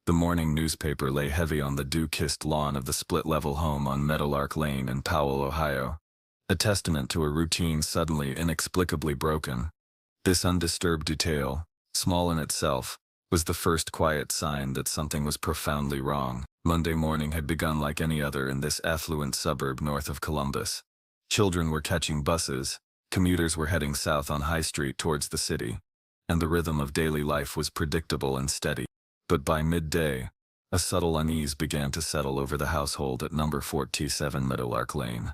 The morning newspaper lay heavy on the dew-kissed lawn of the split-level home on Meadowlark Lane in Powell, Ohio, a testament to a routine suddenly inexplicably broken. This undisturbed detail, small in itself, was the first quiet sign that something was profoundly wrong. Monday morning had begun like any other in this affluent suburb north of Columbus. Children were catching buses, commuters were heading south on High Street towards the city, and the rhythm of daily life was predictable and steady. But by midday, a subtle unease began to settle over the household at number 47 Meadowlark Lane.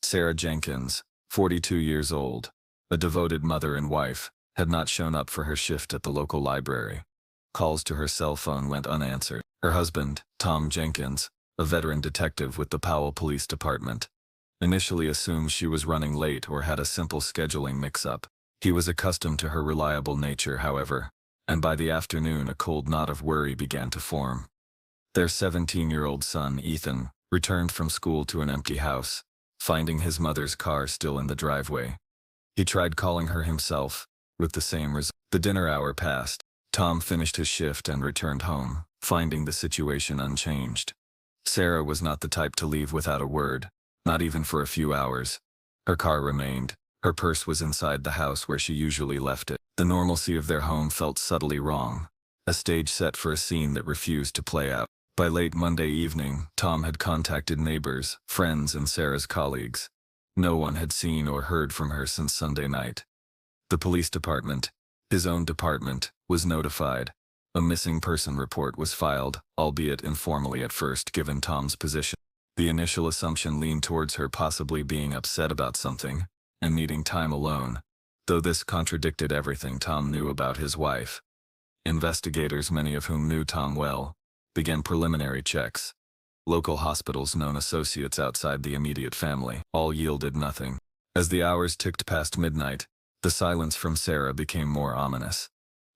Sarah Jenkins, 42 years old, a devoted mother and wife, had not shown up for her shift at the local library. Calls to her cell phone went unanswered. Her husband, Tom Jenkins, a veteran detective with the Powell Police Department, initially assumed she was running late or had a simple scheduling mix-up. He was accustomed to her reliable nature, however, and by the afternoon a cold knot of worry began to form. Their 17-year-old son, Ethan, returned from school to an empty house, finding his mother's car still in the driveway. He tried calling her himself, with the same result. The dinner hour passed. Tom finished his shift and returned home, finding the situation unchanged. Sarah was not the type to leave without a word, not even for a few hours. Her car remained. Her purse was inside the house where she usually left it. The normalcy of their home felt subtly wrong, a stage set for a scene that refused to play out. By late Monday evening, Tom had contacted neighbors, friends, and Sarah's colleagues. No one had seen or heard from her since Sunday night. The police department, his own department, was notified. A missing person report was filed, albeit informally at first given Tom's position. The initial assumption leaned towards her possibly being upset about something and needing time alone, though this contradicted everything Tom knew about his wife. Investigators, many of whom knew Tom well, began preliminary checks. Local hospitals, known associates outside the immediate family, all yielded nothing. As the hours ticked past midnight, the silence from Sarah became more ominous.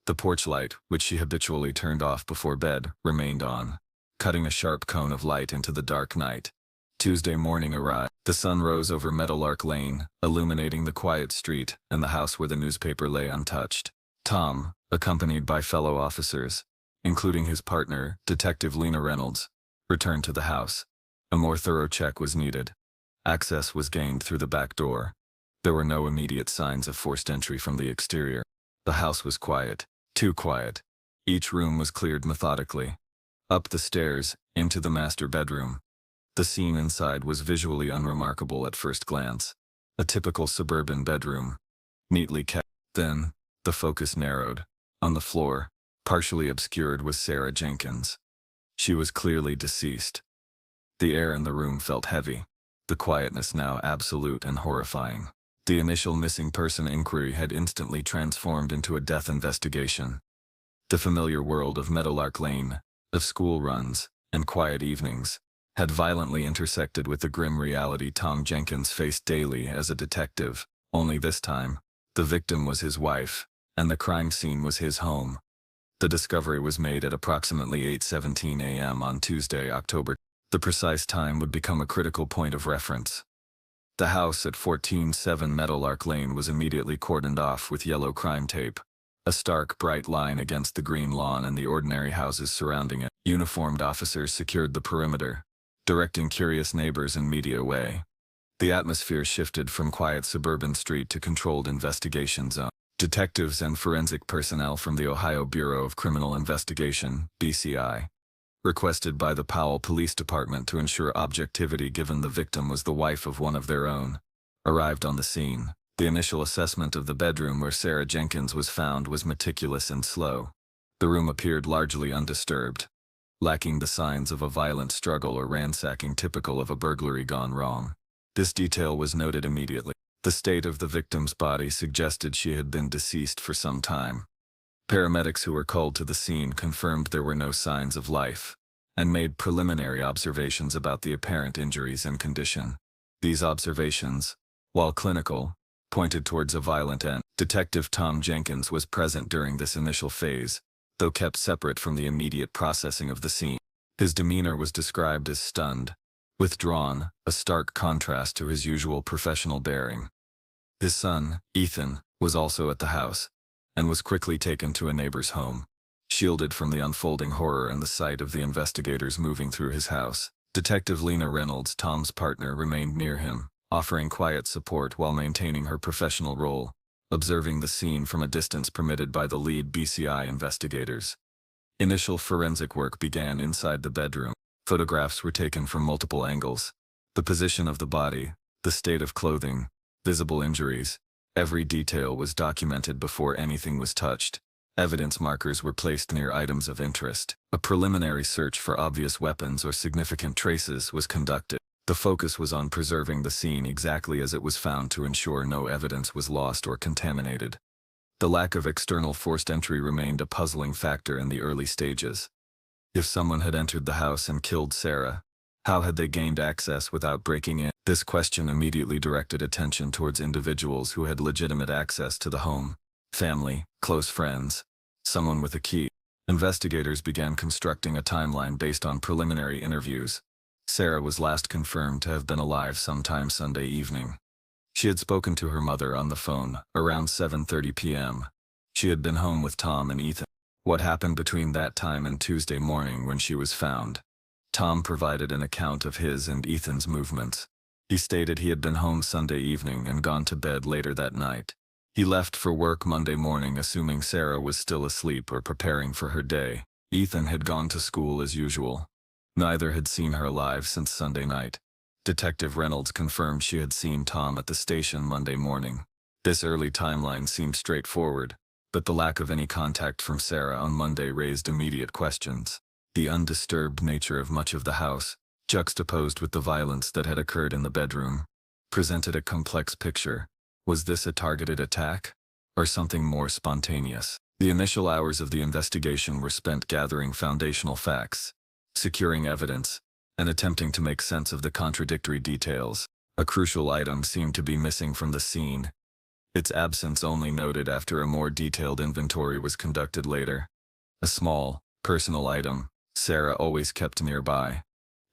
The porch light, which she habitually turned off before bed, remained on, cutting a sharp cone of light into the dark night. Tuesday morning arrived. The sun rose over Meadowlark Lane, illuminating the quiet street and the house where the newspaper lay untouched. Tom, accompanied by fellow officers, including his partner, Detective Lena Reynolds, returned to the house. A more thorough check was needed. Access was gained through the back door. There were no immediate signs of forced entry from the exterior. The house was quiet, too quiet. Each room was cleared methodically. Up the stairs, into the master bedroom. The scene inside was visually unremarkable at first glance. A typical suburban bedroom, neatly kept. Then, the focus narrowed. On the floor, partially obscured, was Sarah Jenkins. She was clearly deceased. The air in the room felt heavy, the quietness now absolute and horrifying. The initial missing person inquiry had instantly transformed into a death investigation. The familiar world of Meadowlark Lane, of school runs, and quiet evenings, had violently intersected with the grim reality Tom Jenkins faced daily as a detective. Only this time, the victim was his wife, and the crime scene was his home. The discovery was made at approximately 8:17 a.m. on Tuesday, October. The precise time would become a critical point of reference. The house at 14-7 Meadowlark Lane was immediately cordoned off with yellow crime tape, a stark, bright line against the green lawn and the ordinary houses surrounding it. Uniformed officers secured the perimeter, directing curious neighbors and media away. The atmosphere shifted from quiet suburban street to controlled investigation zone. Detectives and forensic personnel from the Ohio Bureau of Criminal Investigation, BCI, requested by the Powell Police Department to ensure objectivity given the victim was the wife of one of their own, arrived on the scene. The initial assessment of the bedroom where Sarah Jenkins was found was meticulous and slow. The room appeared largely undisturbed, lacking the signs of a violent struggle or ransacking typical of a burglary gone wrong. This detail was noted immediately. The state of the victim's body suggested she had been deceased for some time. Paramedics who were called to the scene confirmed there were no signs of life, and made preliminary observations about the apparent injuries and condition. These observations, while clinical, pointed towards a violent end. Detective Tom Jenkins was present during this initial phase, though kept separate from the immediate processing of the scene. His demeanor was described as stunned, withdrawn, a stark contrast to his usual professional bearing. His son, Ethan, was also at the house, and was quickly taken to a neighbor's home. shielded from the unfolding horror and the sight of the investigators moving through his house. Detective Lena Reynolds, Tom's partner, remained near him, offering quiet support while maintaining her professional role, observing the scene from a distance permitted by the lead BCI investigators. Initial forensic work began inside the bedroom. Photographs were taken from multiple angles. The position of the body, the state of clothing, visible injuries. Every detail was documented before anything was touched. Evidence markers were placed near items of interest. A preliminary search for obvious weapons or significant traces was conducted. The focus was on preserving the scene exactly as it was found to ensure no evidence was lost or contaminated. The lack of external forced entry remained a puzzling factor in the early stages. If someone had entered the house and killed Sarah, how had they gained access without breaking in? This question immediately directed attention towards individuals who had legitimate access to the home: family, close friends, someone with a key. Investigators began constructing a timeline based on preliminary interviews. Sarah was last confirmed to have been alive sometime Sunday evening. She had spoken to her mother on the phone around 7:30 p.m. She had been home with Tom and Ethan. What happened between that time and Tuesday morning when she was found? Tom provided an account of his and Ethan's movements. He stated he had been home Sunday evening and gone to bed later that night. He left for work Monday morning assuming Sarah was still asleep or preparing for her day. Ethan had gone to school as usual. Neither had seen her alive since Sunday night. Detective Reynolds confirmed she had seen Tom at the station Monday morning. This early timeline seemed straightforward, but the lack of any contact from Sarah on Monday raised immediate questions. The undisturbed nature of much of the house, juxtaposed with the violence that had occurred in the bedroom, presented a complex picture. Was this a targeted attack, or something more spontaneous? The initial hours of the investigation were spent gathering foundational facts, securing evidence, and attempting to make sense of the contradictory details. A crucial item seemed to be missing from the scene, its absence only noted after a more detailed inventory was conducted later. A small, personal item Sarah always kept nearby.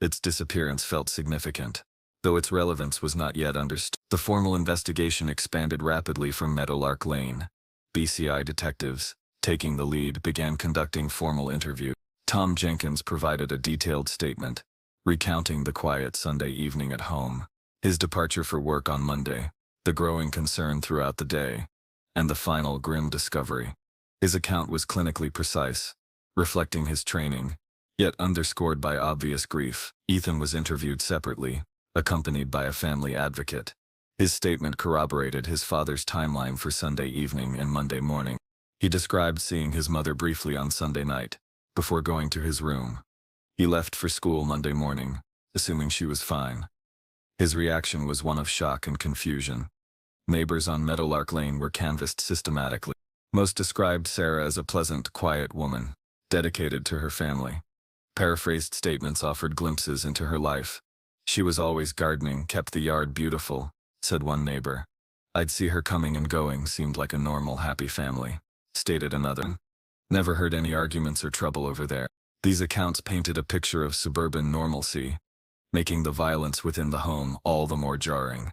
Its disappearance felt significant, though its relevance was not yet understood. The formal investigation expanded rapidly from Meadowlark Lane. BCI detectives, taking the lead, began conducting formal interviews. Tom Jenkins provided a detailed statement, recounting the quiet Sunday evening at home, his departure for work on Monday, the growing concern throughout the day, and the final grim discovery. His account was clinically precise, reflecting his training, yet underscored by obvious grief. Ethan was interviewed separately, accompanied by a family advocate. His statement corroborated his father's timeline for Sunday evening and Monday morning. He described seeing his mother briefly on Sunday night, before going to his room. He left for school Monday morning, assuming she was fine. His reaction was one of shock and confusion. Neighbors on Meadowlark Lane were canvassed systematically. Most described Sarah as a pleasant, quiet woman, dedicated to her family. Paraphrased statements offered glimpses into her life. She was always gardening, kept the yard beautiful, said one neighbor. I'd see her coming and going, seemed like a normal, happy family, stated another. Never heard any arguments or trouble over there. These accounts painted a picture of suburban normalcy, making the violence within the home all the more jarring.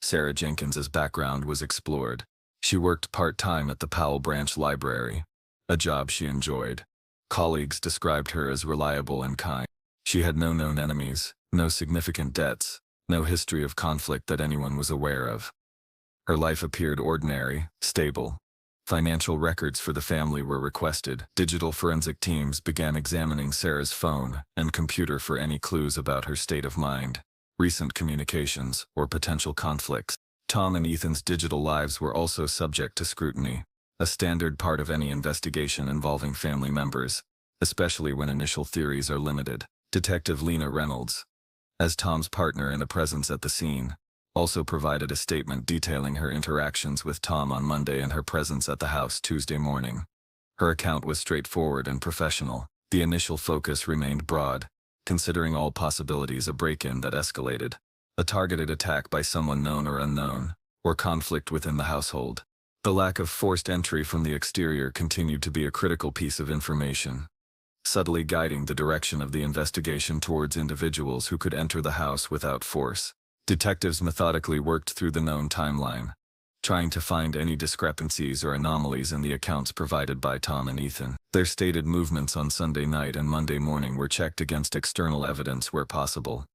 Sarah Jenkins's background was explored. She worked part-time at the Powell Branch Library, a job she enjoyed. Colleagues described her as reliable and kind. She had no known enemies, no significant debts, no history of conflict that anyone was aware of. Her life appeared ordinary, stable. Financial records for the family were requested. Digital forensic teams began examining Sarah's phone and computer for any clues about her state of mind, recent communications, or potential conflicts. Tom and Ethan's digital lives were also subject to scrutiny, a standard part of any investigation involving family members, especially when initial theories are limited. Detective Lena Reynolds, as Tom's partner and a presence at the scene, also provided a statement detailing her interactions with Tom on Monday and her presence at the house Tuesday morning. Her account was straightforward and professional. The initial focus remained broad, considering all possibilities: a break-in that escalated, a targeted attack by someone known or unknown, or conflict within the household. The lack of forced entry from the exterior continued to be a critical piece of information, subtly guiding the direction of the investigation towards individuals who could enter the house without force. Detectives methodically worked through the known timeline, trying to find any discrepancies or anomalies in the accounts provided by Tom and Ethan. Their stated movements on Sunday night and Monday morning were checked against external evidence where possible.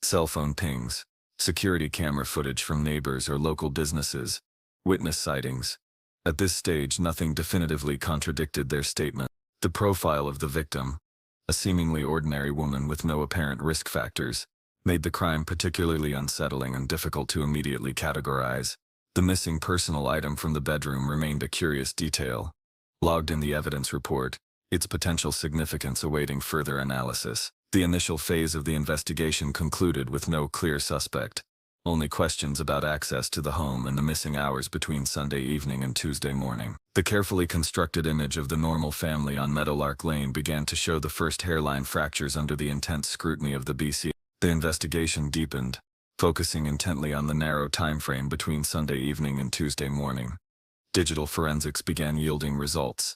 Cell phone pings, security camera footage from neighbors or local businesses, witness sightings. At this stage, nothing definitively contradicted their statement. The profile of the victim, a seemingly ordinary woman with no apparent risk factors, made the crime particularly unsettling and difficult to immediately categorize. The missing personal item from the bedroom remained a curious detail, logged in the evidence report, its potential significance awaiting further analysis. The initial phase of the investigation concluded with no clear suspect, only questions about access to the home and the missing hours between Sunday evening and Tuesday morning. The carefully constructed image of the normal family on Meadowlark Lane began to show the first hairline fractures under the intense scrutiny of the BC. The investigation deepened, focusing intently on the narrow time frame between Sunday evening and Tuesday morning. Digital forensics began yielding results.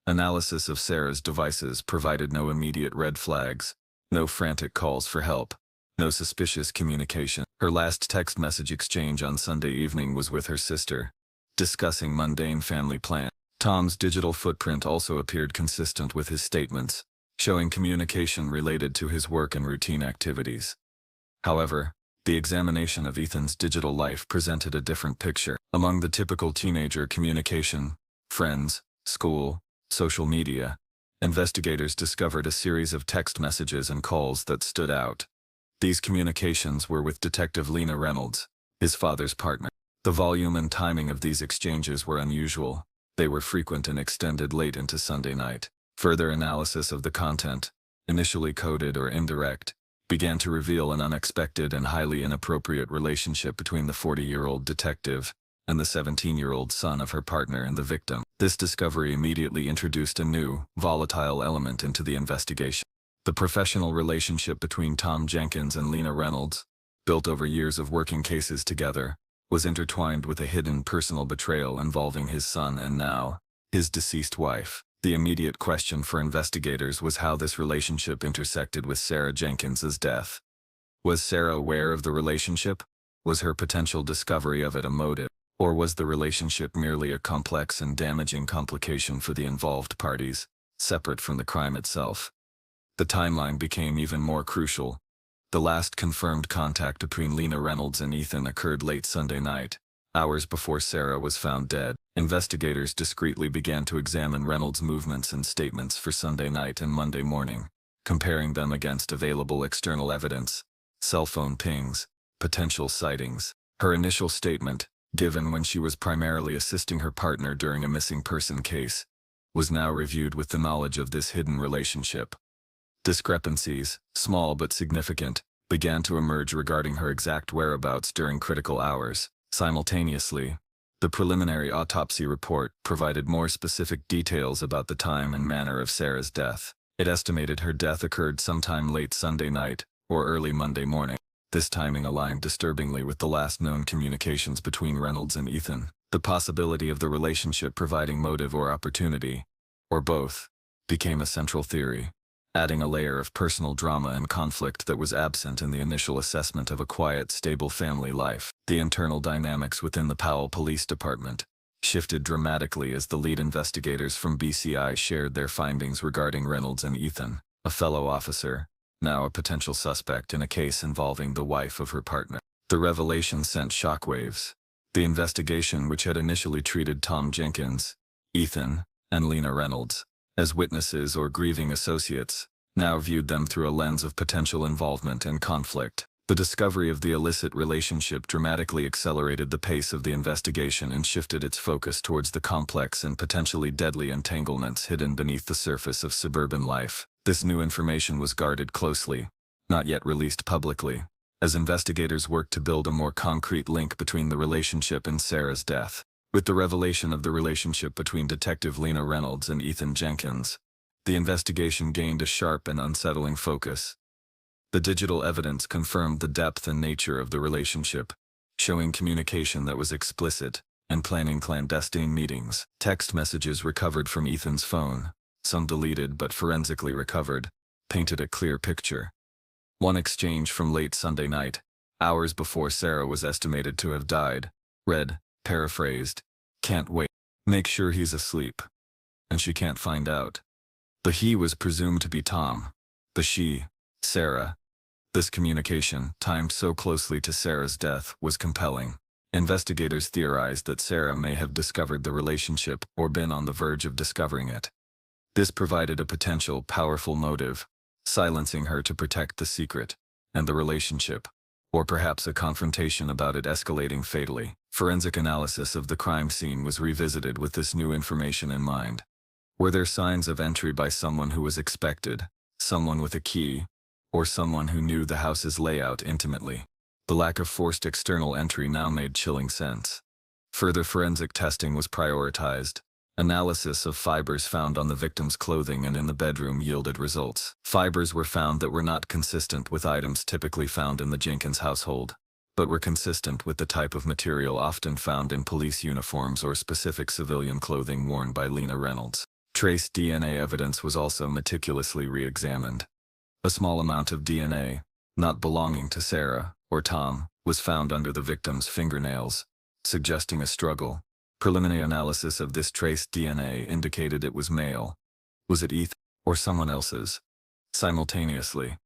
Analysis of Sarah's devices provided no immediate red flags, no frantic calls for help, no suspicious communication. Her last text message exchange on Sunday evening was with her sister, discussing mundane family plans. Tom's digital footprint also appeared consistent with his statements, showing communication related to his work and routine activities. However, the examination of Ethan's digital life presented a different picture. Among the typical teenager communication, friends, school, social media, investigators discovered a series of text messages and calls that stood out. These communications were with Detective Lena Reynolds, his father's partner. The volume and timing of these exchanges were unusual. They were frequent and extended late into Sunday night. Further analysis of the content, initially coded or indirect, began to reveal an unexpected and highly inappropriate relationship between the 40-year-old detective and the 17-year-old son of her partner and the victim. This discovery immediately introduced a new, volatile element into the investigation. The professional relationship between Tom Jenkins and Lena Reynolds, built over years of working cases together, was intertwined with a hidden personal betrayal involving his son and now, his deceased wife. The immediate question for investigators was how this relationship intersected with Sarah Jenkins's death. Was Sarah aware of the relationship? Was her potential discovery of it a motive? Or was the relationship merely a complex and damaging complication for the involved parties, separate from the crime itself? The timeline became even more crucial. The last confirmed contact between Lena Reynolds and Ethan occurred late Sunday night, hours before Sarah was found dead. Investigators discreetly began to examine Reynolds' movements and statements for Sunday night and Monday morning, comparing them against available external evidence, cell phone pings, potential sightings. Her initial statement, given when she was primarily assisting her partner during a missing person case, was now reviewed with the knowledge of this hidden relationship. Discrepancies, small but significant, began to emerge regarding her exact whereabouts during critical hours. Simultaneously, the preliminary autopsy report provided more specific details about the time and manner of Sarah's death. It estimated her death occurred sometime late Sunday night or early Monday morning. This timing aligned disturbingly with the last known communications between Reynolds and Ethan. The possibility of the relationship providing motive or opportunity, or both, became a central theory, adding a layer of personal drama and conflict that was absent in the initial assessment of a quiet, stable family life. The internal dynamics within the Powell Police Department shifted dramatically as the lead investigators from BCI shared their findings regarding Reynolds and Ethan, a fellow officer, now a potential suspect in a case involving the wife of her partner. The revelation sent shockwaves. The investigation, which had initially treated Tom Jenkins, Ethan, and Lena Reynolds as witnesses or grieving associates, now viewed them through a lens of potential involvement and conflict. The discovery of the illicit relationship dramatically accelerated the pace of the investigation and shifted its focus towards the complex and potentially deadly entanglements hidden beneath the surface of suburban life. This new information was guarded closely, not yet released publicly, as investigators worked to build a more concrete link between the relationship and Sarah's death. With the revelation of the relationship between Detective Lena Reynolds and Ethan Jenkins, the investigation gained a sharp and unsettling focus. The digital evidence confirmed the depth and nature of the relationship, showing communication that was explicit and planning clandestine meetings. Text messages recovered from Ethan's phone, some deleted but forensically recovered, painted a clear picture. One exchange from late Sunday night, hours before Sarah was estimated to have died, read, Paraphrased, can't wait. Make sure he's asleep. And she can't find out. The he was presumed to be Tom. The she, Sarah. This communication, timed so closely to Sarah's death, was compelling. Investigators theorized that Sarah may have discovered the relationship or been on the verge of discovering it. This provided a potential powerful motive, silencing her to protect the secret and the relationship, or perhaps a confrontation about it escalating fatally. Forensic analysis of the crime scene was revisited with this new information in mind. Were there signs of entry by someone who was expected, someone with a key, or someone who knew the house's layout intimately? The lack of forced external entry now made chilling sense. Further forensic testing was prioritized. Analysis of fibers found on the victim's clothing and in the bedroom yielded results. Fibers were found that were not consistent with items typically found in the Jenkins household, but were consistent with the type of material often found in police uniforms or specific civilian clothing worn by Lena Reynolds. Trace DNA evidence was also meticulously re-examined. A small amount of DNA, not belonging to Sarah or Tom, was found under the victim's fingernails, suggesting a struggle. Preliminary analysis of this trace DNA indicated it was male. Was it Ethan or someone else's? Simultaneously,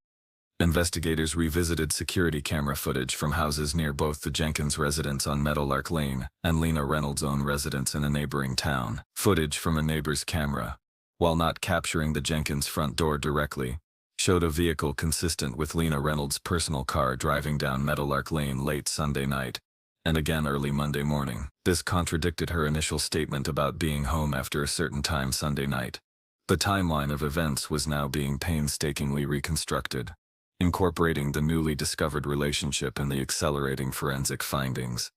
investigators revisited security camera footage from houses near both the Jenkins residence on Meadowlark Lane and Lena Reynolds' own residence in a neighboring town. Footage from a neighbor's camera, while not capturing the Jenkins front door directly, showed a vehicle consistent with Lena Reynolds' personal car driving down Meadowlark Lane late Sunday night, and again early Monday morning. This contradicted her initial statement about being home after a certain time Sunday night. The timeline of events was now being painstakingly reconstructed, incorporating the newly discovered relationship and the accelerating forensic findings.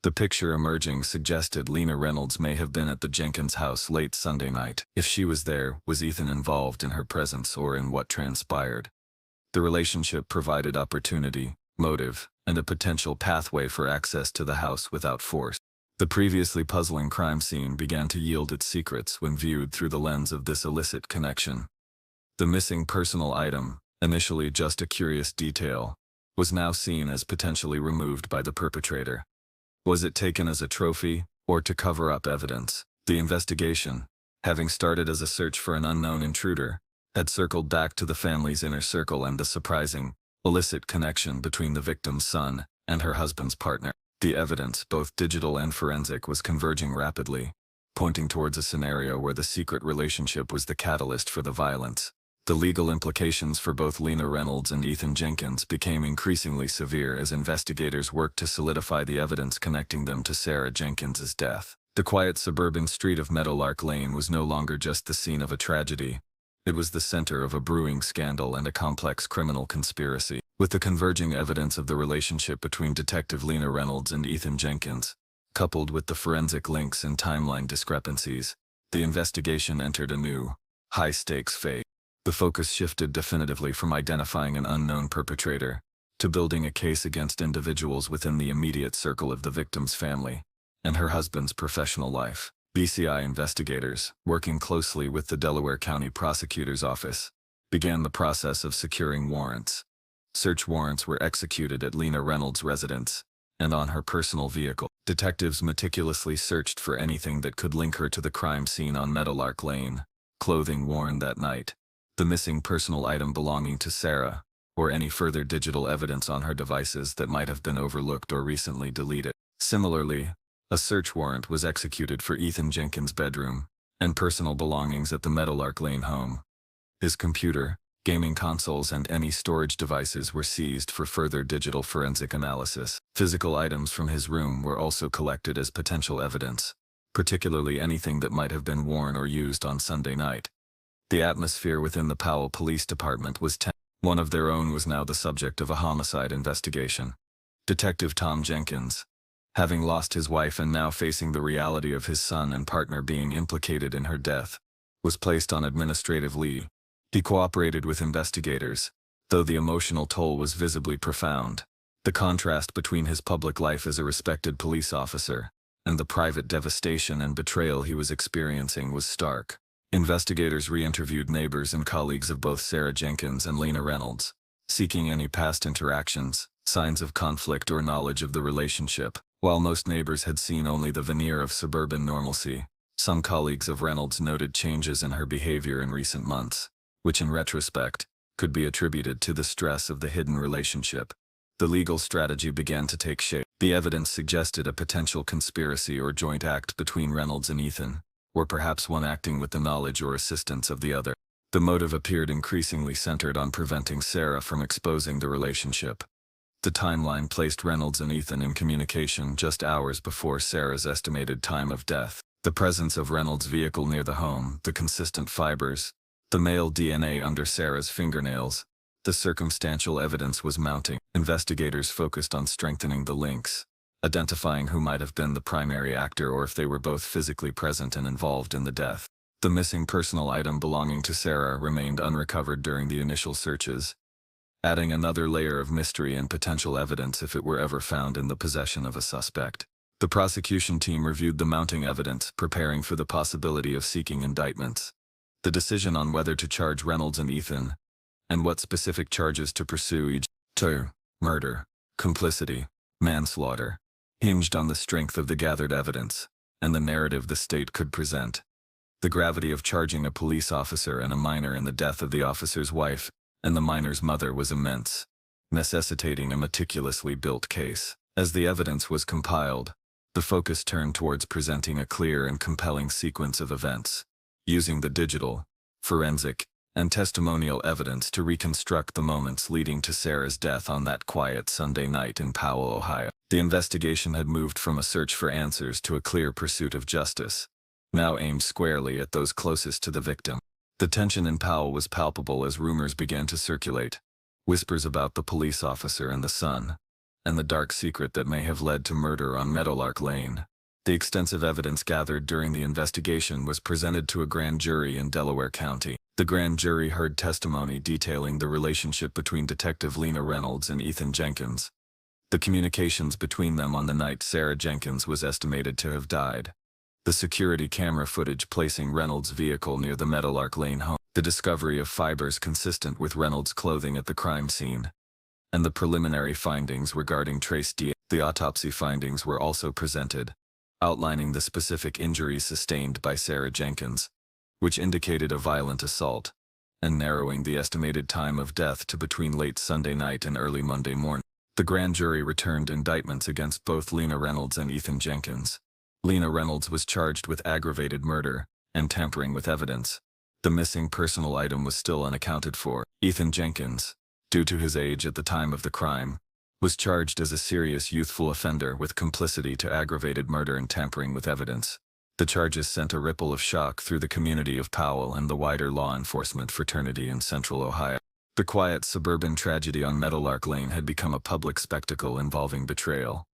The picture emerging suggested Lena Reynolds may have been at the Jenkins house late Sunday night. If she was there, was Ethan involved in her presence or in what transpired? The relationship provided opportunity, motive, and a potential pathway for access to the house without force. The previously puzzling crime scene began to yield its secrets when viewed through the lens of this illicit connection. The missing personal item, initially just a curious detail, was now seen as potentially removed by the perpetrator. Was it taken as a trophy, or to cover up evidence? The investigation, having started as a search for an unknown intruder, had circled back to the family's inner circle and the surprising, illicit connection between the victim's son and her husband's partner. The evidence, both digital and forensic, was converging rapidly, pointing towards a scenario where the secret relationship was the catalyst for the violence. The legal implications for both Lena Reynolds and Ethan Jenkins became increasingly severe as investigators worked to solidify the evidence connecting them to Sarah Jenkins's death. The quiet suburban street of Meadowlark Lane was no longer just the scene of a tragedy. It was the center of a brewing scandal and a complex criminal conspiracy. With the converging evidence of the relationship between Detective Lena Reynolds and Ethan Jenkins, coupled with the forensic links and timeline discrepancies, the investigation entered a new, high-stakes phase. The focus shifted definitively from identifying an unknown perpetrator to building a case against individuals within the immediate circle of the victim's family and her husband's professional life. BCI investigators, working closely with the Delaware County Prosecutor's Office, began the process of securing warrants. Search warrants were executed at Lena Reynolds' residence and on her personal vehicle. Detectives meticulously searched for anything that could link her to the crime scene on Meadowlark Lane, clothing worn that night, the missing personal item belonging to Sarah, or any further digital evidence on her devices that might have been overlooked or recently deleted. Similarly, a search warrant was executed for Ethan Jenkins' bedroom and personal belongings at the Meadowlark Lane home. His computer, gaming consoles, and any storage devices were seized for further digital forensic analysis. Physical items from his room were also collected as potential evidence, particularly anything that might have been worn or used on Sunday night. The atmosphere within the Powell Police Department was tense. One of their own was now the subject of a homicide investigation. Detective Tom Jenkins, having lost his wife and now facing the reality of his son and partner being implicated in her death, was placed on administrative leave. He cooperated with investigators, though the emotional toll was visibly profound. The contrast between his public life as a respected police officer and the private devastation and betrayal he was experiencing was stark. Investigators re-interviewed neighbors and colleagues of both Sarah Jenkins and Lena Reynolds, seeking any past interactions, signs of conflict, or knowledge of the relationship. While most neighbors had seen only the veneer of suburban normalcy, some colleagues of Reynolds noted changes in her behavior in recent months, which in retrospect could be attributed to the stress of the hidden relationship. The legal strategy began to take shape. The evidence suggested a potential conspiracy or joint act between Reynolds and Ethan, or perhaps one acting with the knowledge or assistance of the other. The motive appeared increasingly centered on preventing Sarah from exposing the relationship. The timeline placed Reynolds and Ethan in communication just hours before Sarah's estimated time of death. The presence of Reynolds' vehicle near the home, the consistent fibers, the male DNA under Sarah's fingernails, the circumstantial evidence was mounting. Investigators focused on strengthening the links, identifying who might have been the primary actor or if they were both physically present and involved in the death. The missing personal item belonging to Sarah remained unrecovered during the initial searches, adding another layer of mystery and potential evidence if it were ever found in the possession of a suspect. The prosecution team reviewed the mounting evidence, preparing for the possibility of seeking indictments. The decision on whether to charge Reynolds and Ethan, and what specific charges to pursue each, murder, complicity, manslaughter, hinged on the strength of the gathered evidence, and the narrative the state could present. The gravity of charging a police officer and a minor in the death of the officer's wife and the minor's mother was immense, necessitating a meticulously built case. As the evidence was compiled, the focus turned towards presenting a clear and compelling sequence of events, using the digital, forensic, and testimonial evidence to reconstruct the moments leading to Sarah's death on that quiet Sunday night in Powell, Ohio. The investigation had moved from a search for answers to a clear pursuit of justice, now aimed squarely at those closest to the victim. The tension in Powell was palpable as rumors began to circulate, whispers about the police officer and the son, and the dark secret that may have led to murder on Meadowlark Lane. The extensive evidence gathered during the investigation was presented to a grand jury in Delaware County. The grand jury heard testimony detailing the relationship between Detective Lena Reynolds and Ethan Jenkins, the communications between them on the night Sarah Jenkins was estimated to have died, the security camera footage placing Reynolds' vehicle near the Meadowlark Lane home, the discovery of fibers consistent with Reynolds' clothing at the crime scene, and the preliminary findings regarding trace DNA. The autopsy findings were also presented, outlining the specific injuries sustained by Sarah Jenkins, which indicated a violent assault, and narrowing the estimated time of death to between late Sunday night and early Monday morning. The grand jury returned indictments against both Lena Reynolds and Ethan Jenkins. Lena Reynolds was charged with aggravated murder and tampering with evidence. The missing personal item was still unaccounted for. Ethan Jenkins, due to his age at the time of the crime, was charged as a serious youthful offender with complicity to aggravated murder and tampering with evidence. The charges sent a ripple of shock through the community of Powell and the wider law enforcement fraternity in Central Ohio. The quiet suburban tragedy on Meadowlark Lane had become a public spectacle involving betrayal,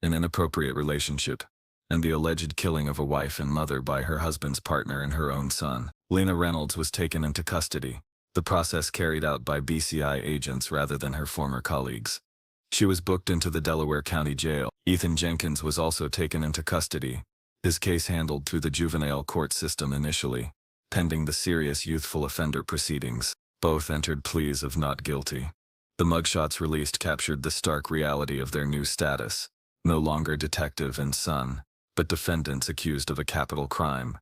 an inappropriate relationship, and the alleged killing of a wife and mother by her husband's partner and her own son. Lena Reynolds was taken into custody, the process carried out by BCI agents rather than her former colleagues. She was booked into the Delaware County Jail. Ethan Jenkins was also taken into custody, his case handled through the juvenile court system initially, pending the serious youthful offender proceedings. Both entered pleas of not guilty. The mugshots released captured the stark reality of their new status, no longer detective and son, but defendants accused of a capital crime.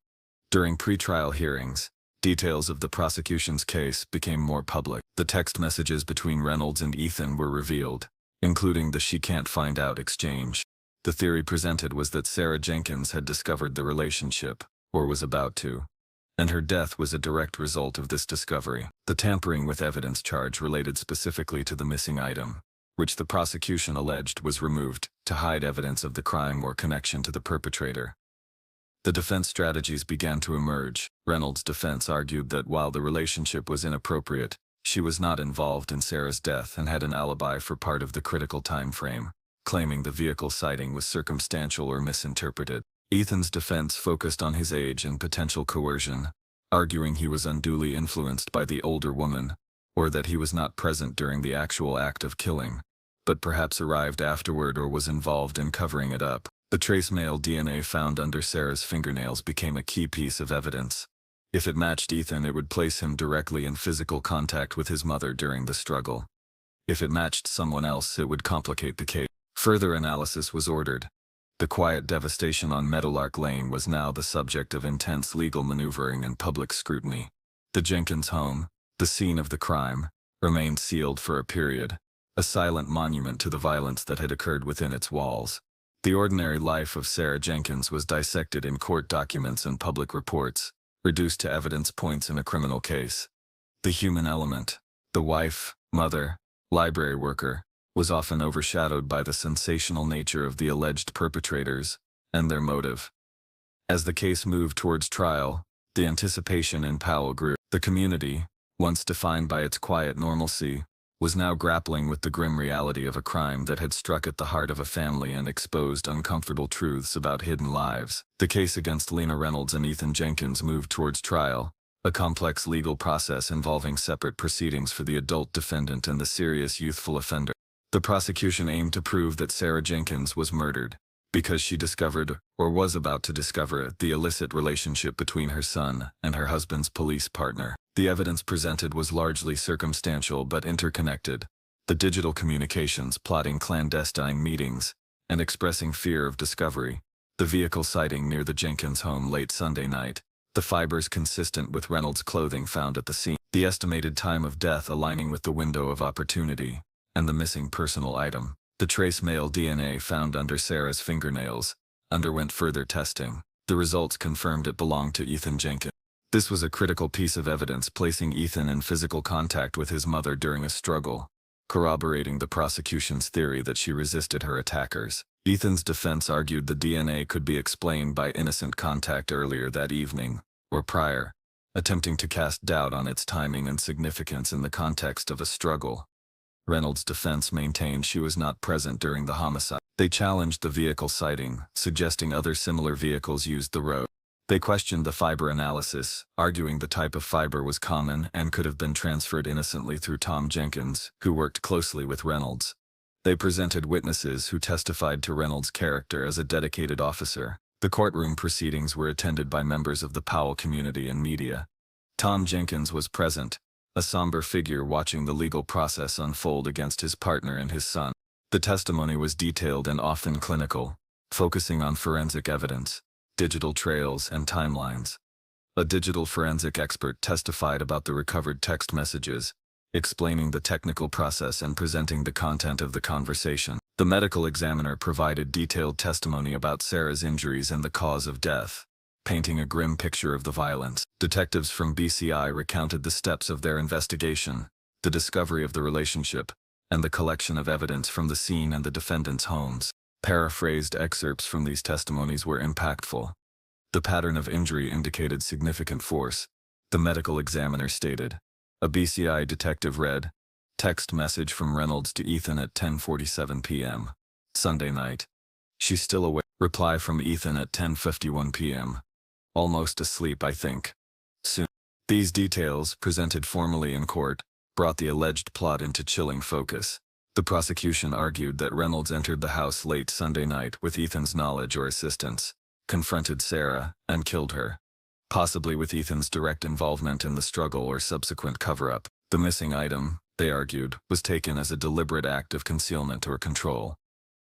During pretrial hearings, details of the prosecution's case became more public. The text messages between Reynolds and Ethan were revealed, including the "she can't find out" exchange. The theory presented was that Sarah Jenkins had discovered the relationship, or was about to, and her death was a direct result of this discovery. The tampering with evidence charge related specifically to the missing item, which the prosecution alleged was removed to hide evidence of the crime or connection to the perpetrator. The defense strategies began to emerge. Reynolds' defense argued that while the relationship was inappropriate, she was not involved in Sarah's death and had an alibi for part of the critical time frame, claiming the vehicle sighting was circumstantial or misinterpreted. Ethan's defense focused on his age and potential coercion, arguing he was unduly influenced by the older woman, or that he was not present during the actual act of killing, but perhaps arrived afterward or was involved in covering it up. The trace male DNA found under Sarah's fingernails became a key piece of evidence. If it matched Ethan, it would place him directly in physical contact with his mother during the struggle. If it matched someone else, it would complicate the case. Further analysis was ordered, The quiet devastation on Meadowlark Lane was now the subject of intense legal maneuvering and public scrutiny. The Jenkins home, the scene of the crime, remained sealed for a period, a silent monument to the violence that had occurred within its walls. The ordinary life of Sarah Jenkins was dissected in court documents and public reports, reduced to evidence points in a criminal case. The human element, the wife, mother, library worker, was often overshadowed by the sensational nature of the alleged perpetrators and their motive. As the case moved towards trial, the anticipation in Powell grew. The community, once defined by its quiet normalcy, was now grappling with the grim reality of a crime that had struck at the heart of a family and exposed uncomfortable truths about hidden lives. The case against Lena Reynolds and Ethan Jenkins moved towards trial, a complex legal process involving separate proceedings for the adult defendant and the serious youthful offender. The prosecution aimed to prove that Sarah Jenkins was murdered because she discovered, or was about to discover, the illicit relationship between her son and her husband's police partner. The evidence presented was largely circumstantial but interconnected. The digital communications plotting clandestine meetings and expressing fear of discovery, the vehicle sighting near the Jenkins home late Sunday night, the fibers consistent with Reynolds' clothing found at the scene, the estimated time of death aligning with the window of opportunity, and the missing personal item. The trace male DNA found under Sarah's fingernails underwent further testing. The results confirmed it belonged to Ethan Jenkins. This was a critical piece of evidence placing Ethan in physical contact with his mother during a struggle, corroborating the prosecution's theory that she resisted her attackers. Ethan's defense argued the DNA could be explained by innocent contact earlier that evening, or prior, attempting to cast doubt on its timing and significance in the context of a struggle. Reynolds' defense maintained she was not present during the homicide. They challenged the vehicle sighting, suggesting other similar vehicles used the road. They questioned the fiber analysis, arguing the type of fiber was common and could have been transferred innocently through Tom Jenkins, who worked closely with Reynolds. They presented witnesses who testified to Reynolds' character as a dedicated officer. The courtroom proceedings were attended by members of the Powell community and media. Tom Jenkins was present, a somber figure watching the legal process unfold against his partner and his son. The testimony was detailed and often clinical, focusing on forensic evidence, digital trails, and timelines. A digital forensic expert testified about the recovered text messages, explaining the technical process and presenting the content of the conversation. The medical examiner provided detailed testimony about Sarah's injuries and the cause of death, painting a grim picture of the violence. Detectives from BCI recounted the steps of their investigation, the discovery of the relationship, and the collection of evidence from the scene and the defendant's homes. Paraphrased excerpts from these testimonies were impactful. The pattern of injury indicated significant force, the medical examiner stated. A BCI detective read, "Text message from Reynolds to Ethan at 10:47 p.m. Sunday night. She's still awake." Reply from Ethan at 10:51 p.m. "Almost asleep, I think. Soon." These details, presented formally in court, brought the alleged plot into chilling focus. The prosecution argued that Reynolds entered the house late Sunday night with Ethan's knowledge or assistance, confronted Sarah, and killed her, possibly with Ethan's direct involvement in the struggle or subsequent cover-up. The missing item, they argued, was taken as a deliberate act of concealment or control.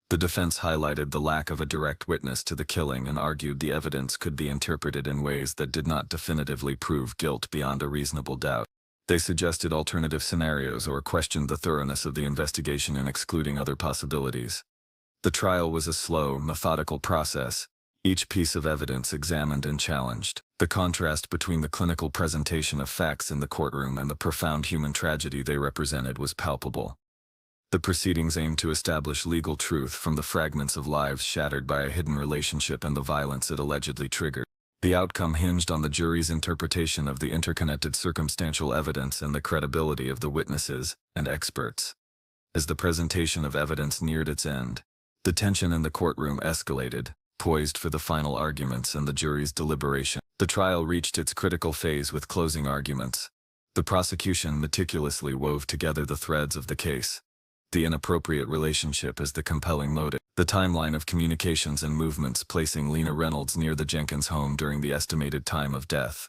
The defense highlighted the lack of a direct witness to the killing and argued the evidence could be interpreted in ways that did not definitively prove guilt beyond a reasonable doubt. They suggested alternative scenarios or questioned the thoroughness of the investigation in excluding other possibilities. The trial was a slow, methodical process, each piece of evidence examined and challenged. The contrast between the clinical presentation of facts in the courtroom and the profound human tragedy they represented was palpable. The proceedings aimed to establish legal truth from the fragments of lives shattered by a hidden relationship and the violence it allegedly triggered. The outcome hinged on the jury's interpretation of the interconnected circumstantial evidence and the credibility of the witnesses and experts. As the presentation of evidence neared its end, the tension in the courtroom escalated, poised for the final arguments and the jury's deliberation. The trial reached its critical phase with closing arguments. The prosecution meticulously wove together the threads of the case. The inappropriate relationship as the compelling motive. The timeline of communications and movements placing Lena Reynolds near the Jenkins home during the estimated time of death.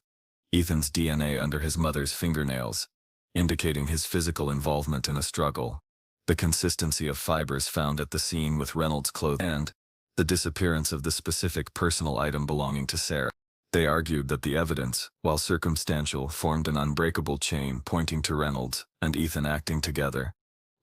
Ethan's DNA under his mother's fingernails, indicating his physical involvement in a struggle. The consistency of fibers found at the scene with Reynolds' clothing. And the disappearance of the specific personal item belonging to Sarah. They argued that the evidence, while circumstantial, formed an unbreakable chain pointing to Reynolds and Ethan acting together,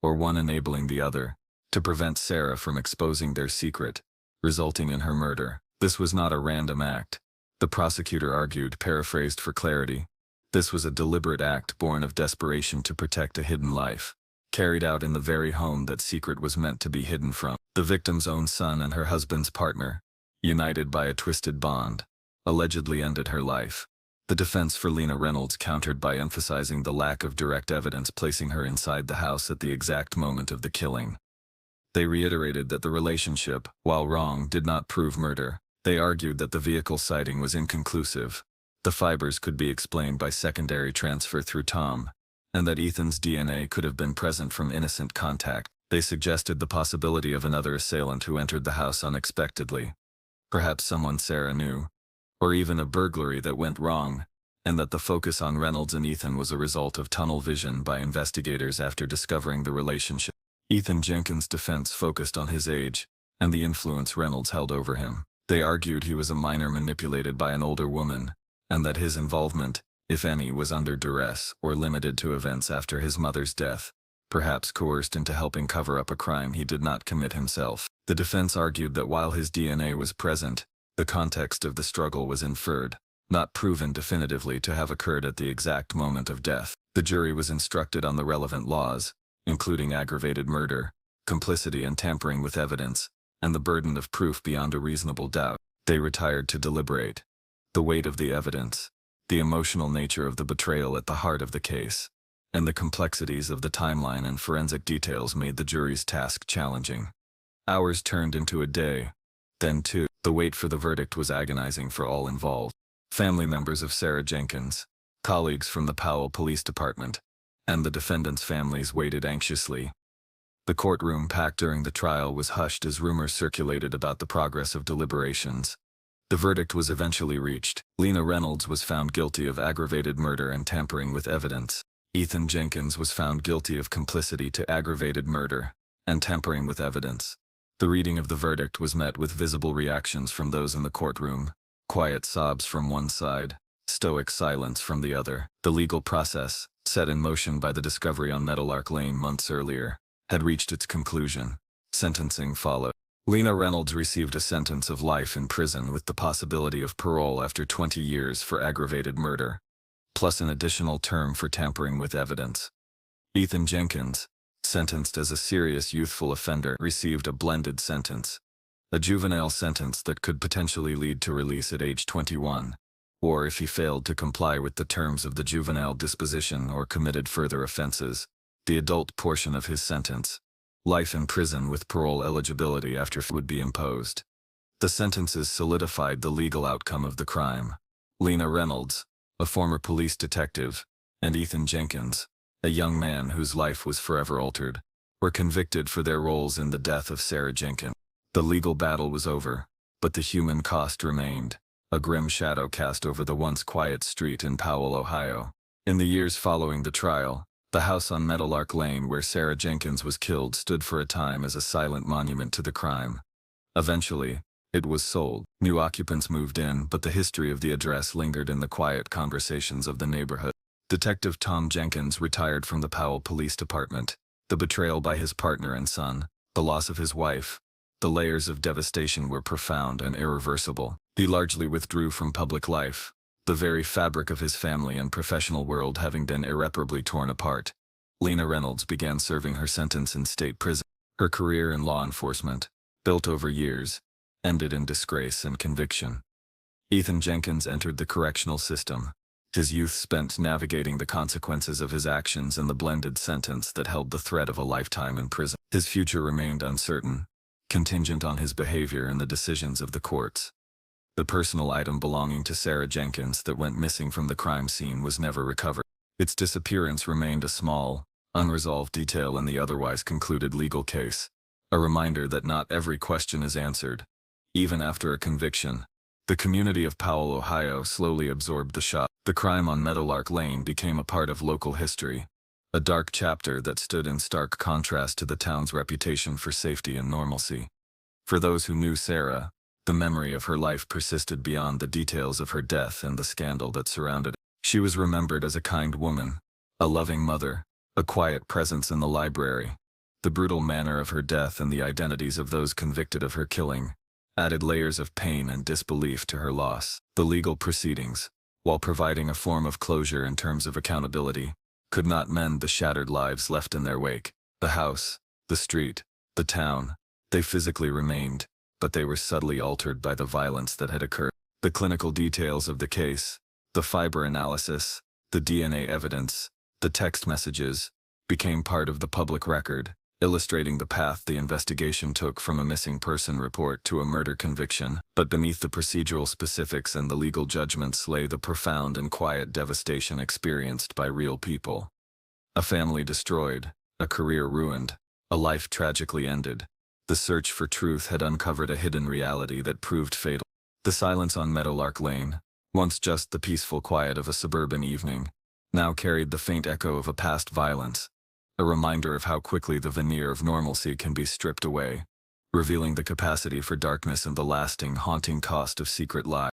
or one enabling the other, to prevent Sarah from exposing their secret, resulting in her murder. This was not a random act. The prosecutor argued, paraphrased for clarity, this was a deliberate act born of desperation to protect a hidden life, carried out in the very home that secret was meant to be hidden from. The victim's own son and her husband's partner, united by a twisted bond, allegedly ended her life. The defense for Lena Reynolds countered by emphasizing the lack of direct evidence placing her inside the house at the exact moment of the killing. They reiterated that the relationship, while wrong, did not prove murder. They argued that the vehicle sighting was inconclusive. The fibers could be explained by secondary transfer through Tom, and that Ethan's DNA could have been present from innocent contact. They suggested the possibility of another assailant who entered the house unexpectedly, perhaps someone Sarah knew, or even a burglary that went wrong, and that the focus on Reynolds and Ethan was a result of tunnel vision by investigators after discovering the relationship. Ethan Jenkins' defense focused on his age and the influence Reynolds held over him. They argued he was a minor manipulated by an older woman, and that his involvement, if any, was under duress or limited to events after his mother's death, perhaps coerced into helping cover up a crime he did not commit himself. The defense argued that while his DNA was present, the context of the struggle was inferred, not proven definitively to have occurred at the exact moment of death. The jury was instructed on the relevant laws, including aggravated murder, complicity and tampering with evidence, and the burden of proof beyond a reasonable doubt. They retired to deliberate. The weight of the evidence, the emotional nature of the betrayal at the heart of the case, and the complexities of the timeline and forensic details made the jury's task challenging. Hours turned into a day, then two. The wait for the verdict was agonizing for all involved. Family members of Sarah Jenkins, colleagues from the Powell Police Department, and the defendants' families waited anxiously. The courtroom packed during the trial was hushed as rumors circulated about the progress of deliberations. The verdict was eventually reached. Lena Reynolds was found guilty of aggravated murder and tampering with evidence. Ethan Jenkins was found guilty of complicity to aggravated murder and tampering with evidence. The reading of the verdict was met with visible reactions from those in the courtroom. Quiet sobs from one side, stoic silence from the other. The legal process, set in motion by the discovery on Meadowlark Lane months earlier, had reached its conclusion. Sentencing followed. Lena Reynolds received a sentence of life in prison with the possibility of parole after 20 years for aggravated murder, plus an additional term for tampering with evidence. Ethan Jenkins, sentenced as a serious youthful offender, received a blended sentence, a juvenile sentence that could potentially lead to release at age 21, or if he failed to comply with the terms of the juvenile disposition or committed further offenses, the adult portion of his sentence, life in prison with parole eligibility after would be imposed. The sentences solidified the legal outcome of the crime. Lena Reynolds, a former police detective, and Ethan Jenkins, a young man whose life was forever altered, were convicted for their roles in the death of Sarah Jenkins. The legal battle was over, but the human cost remained, a grim shadow cast over the once quiet street in Powell, Ohio. In the years following the trial, the house on Meadowlark Lane where Sarah Jenkins was killed stood for a time as a silent monument to the crime. Eventually, it was sold. New occupants moved in, but the history of the address lingered in the quiet conversations of the neighborhood. Detective Tom Jenkins retired from the Powell Police Department. The betrayal by his partner and son, the loss of his wife, the layers of devastation were profound and irreversible. He largely withdrew from public life, the very fabric of his family and professional world having been irreparably torn apart. Lena Reynolds began serving her sentence in state prison. Her career in law enforcement, built over years, ended in disgrace and conviction. Ethan Jenkins entered the correctional system, his youth spent navigating the consequences of his actions and the blended sentence that held the threat of a lifetime in prison. His future remained uncertain, contingent on his behavior and the decisions of the courts. The personal item belonging to Sarah Jenkins that went missing from the crime scene was never recovered. Its disappearance remained a small, unresolved detail in the otherwise concluded legal case, a reminder that not every question is answered. Even after a conviction, the community of Powell, Ohio slowly absorbed the shock. The crime on Meadowlark Lane became a part of local history, a dark chapter that stood in stark contrast to the town's reputation for safety and normalcy. For those who knew Sarah, the memory of her life persisted beyond the details of her death and the scandal that surrounded it. She was remembered as a kind woman, a loving mother, a quiet presence in the library. The brutal manner of her death and the identities of those convicted of her killing added layers of pain and disbelief to her loss. The legal proceedings, while providing a form of closure in terms of accountability, could not mend the shattered lives left in their wake. The house, the street, the town, they physically remained, but they were subtly altered by the violence that had occurred. The clinical details of the case, the fiber analysis, the DNA evidence, the text messages, became part of the public record, illustrating the path the investigation took from a missing person report to a murder conviction. But beneath the procedural specifics and the legal judgments lay the profound and quiet devastation experienced by real people. A family destroyed, a career ruined, a life tragically ended. The search for truth had uncovered a hidden reality that proved fatal. The silence on Meadowlark Lane, once just the peaceful quiet of a suburban evening, now carried the faint echo of a past violence, a reminder of how quickly the veneer of normalcy can be stripped away, revealing the capacity for darkness and the lasting, haunting cost of secret lives.